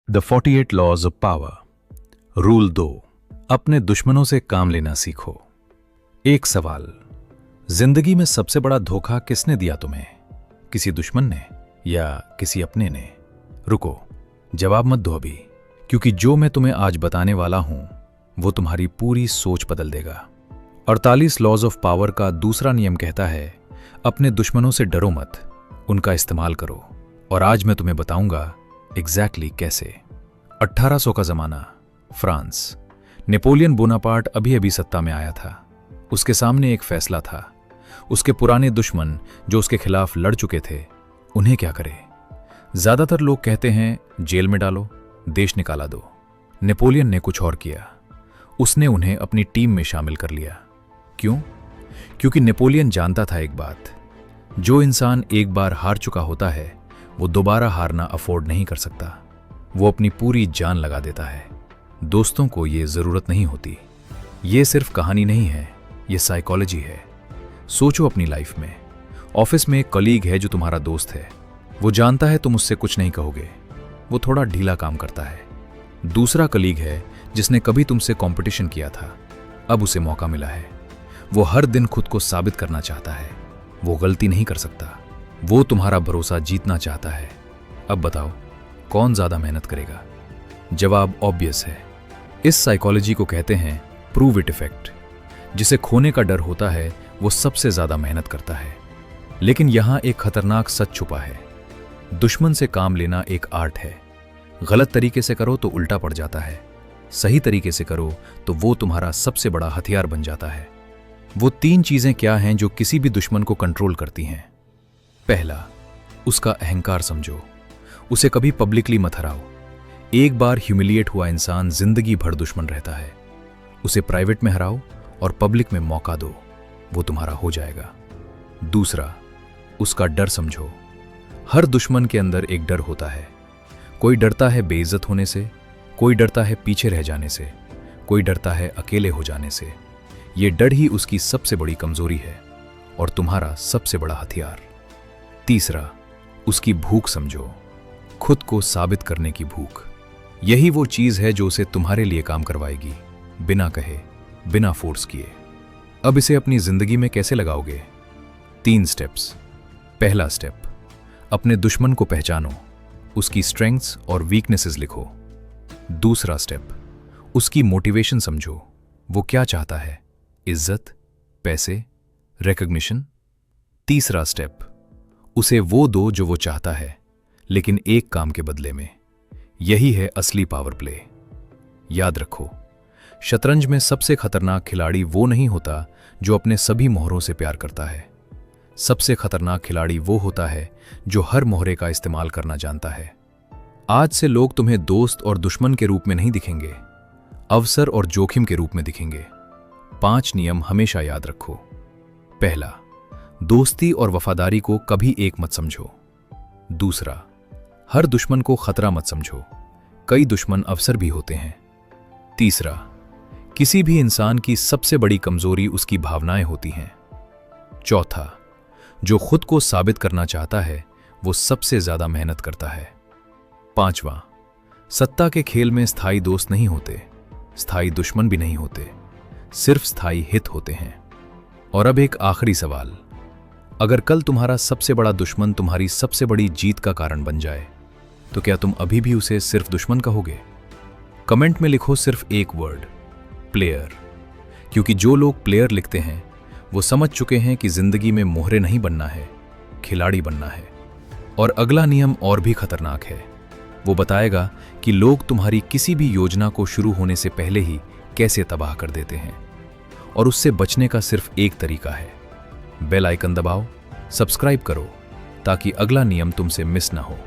The 48 laws of power. Rule 2, अपने दुश्मनों से काम लेना सीखो। एक सवाल, जिंदगी में सबसे बड़ा धोखा किसने दिया तुम्हें? किसी दुश्मन ने या किसी अपने ने? रुको, जवाब मत दो अभी, क्योंकि जो मैं तुम्हें आज बताने वाला हूं वो तुम्हारी पूरी सोच बदल देगा। 48 लॉज ऑफ पावर का दूसरा नियम कहता है, अपने दुश्मनों से डरो मत, उनका इस्तेमाल करो। और आज मैं तुम्हें बताऊंगा एग्जैक्टली कैसे। 1800 का जमाना, फ्रांस। नेपोलियन बोनापार्ट अभी अभी सत्ता में आया था। उसके सामने एक फैसला था। उसके पुराने दुश्मन जो उसके खिलाफ लड़ चुके थे, उन्हें क्या करे? ज्यादातर लोग कहते हैं जेल में डालो, देश निकाला दो। नेपोलियन ने कुछ और किया। उसने उन्हें अपनी टीम में शामिल कर लिया। क्यों? क्योंकि नेपोलियन जानता था एक बात, जो इंसान एक बार हार चुका होता है वो दोबारा हारना अफोर्ड नहीं कर सकता। वो अपनी पूरी जान लगा देता है। दोस्तों को ये जरूरत नहीं होती। ये सिर्फ कहानी नहीं है, ये साइकोलॉजी है। सोचो अपनी लाइफ में, ऑफिस में एक कलीग है जो तुम्हारा दोस्त है। वो जानता है तुम उससे कुछ नहीं कहोगे, वो थोड़ा ढीला काम करता है। दूसरा कलीग है जिसने कभी तुमसे कंपटीशन किया था, अब उसे मौका मिला है। वो हर दिन खुद को साबित करना चाहता है। वो गलती नहीं कर सकता, वो तुम्हारा भरोसा जीतना चाहता है। अब बताओ, कौन ज्यादा मेहनत करेगा? जवाब ऑब्वियस है। इस साइकोलॉजी को कहते हैं प्रूव इट इफेक्ट। जिसे खोने का डर होता है वो सबसे ज्यादा मेहनत करता है। लेकिन यहां एक खतरनाक सच छुपा है। दुश्मन से काम लेना एक आर्ट है। गलत तरीके से करो तो उल्टा पड़ जाता है, सही तरीके से करो तो वो तुम्हारा सबसे बड़ा हथियार बन जाता है। वो 3 चीजें क्या हैं जो किसी भी दुश्मन को कंट्रोल करती हैं? पहला, उसका अहंकार समझो। उसे कभी पब्लिकली मत हराओ। एक बार ह्यूमिलिएट हुआ इंसान जिंदगी भर दुश्मन रहता है। उसे प्राइवेट में हराओ और पब्लिक में मौका दो, वो तुम्हारा हो जाएगा। दूसरा, उसका डर समझो। हर दुश्मन के अंदर एक डर होता है। कोई डरता है बेइज्जत होने से, कोई डरता है पीछे रह जाने से, कोई डरता है अकेले हो जाने से। ये डर ही उसकी सबसे बड़ी कमजोरी है और तुम्हारा सबसे बड़ा हथियार। तीसरा, उसकी भूख समझो। खुद को साबित करने की भूख। यही वो चीज है जो उसे तुम्हारे लिए काम करवाएगी, बिना कहे, बिना फोर्स किए। अब इसे अपनी जिंदगी में कैसे लगाओगे? 3 स्टेप्स। पहला स्टेप, अपने दुश्मन को पहचानो, उसकी स्ट्रेंथ्स और वीकनेसेस लिखो। दूसरा स्टेप, उसकी मोटिवेशन समझो। वो क्या चाहता है? इज्जत, पैसे, रिकॉग्निशन। तीसरा स्टेप, उसे वो दो जो वो चाहता है, लेकिन एक काम के बदले में। यही है असली पावर प्ले। याद रखो, शतरंज में सबसे खतरनाक खिलाड़ी वो नहीं होता जो अपने सभी मोहरों से प्यार करता है। सबसे खतरनाक खिलाड़ी वो होता है जो हर मोहरे का इस्तेमाल करना जानता है। आज से लोग तुम्हें दोस्त और दुश्मन के रूप में नहीं दिखेंगे, अवसर और जोखिम के रूप में दिखेंगे। 5 नियम हमेशा याद रखो। पहला, दोस्ती और वफादारी को कभी एक मत समझो। दूसरा, हर दुश्मन को खतरा मत समझो, कई दुश्मन अवसर भी होते हैं। तीसरा, किसी भी इंसान की सबसे बड़ी कमजोरी उसकी भावनाएं होती हैं। चौथा, जो खुद को साबित करना चाहता है वो सबसे ज्यादा मेहनत करता है। 5वां, सत्ता के खेल में स्थायी दोस्त नहीं होते, स्थायी दुश्मन भी नहीं होते, सिर्फ स्थायी हित होते हैं। और अब एक आखिरी सवाल, अगर कल तुम्हारा सबसे बड़ा दुश्मन तुम्हारी सबसे बड़ी जीत का कारण बन जाए, तो क्या तुम अभी भी उसे सिर्फ दुश्मन कहोगे? कमेंट में लिखो सिर्फ एक वर्ड, प्लेयर। क्योंकि जो लोग प्लेयर लिखते हैं वो समझ चुके हैं कि जिंदगी में मोहरे नहीं बनना है, खिलाड़ी बनना है। और अगला नियम और भी खतरनाक है। वो बताएगा कि लोग तुम्हारी किसी भी योजना को शुरू होने से पहले ही कैसे तबाह कर देते हैं। और उससे बचने का सिर्फ एक तरीका है, बेल आइकन दबाओ, सब्सक्राइब करो, ताकि अगला नियम तुमसे मिस ना हो।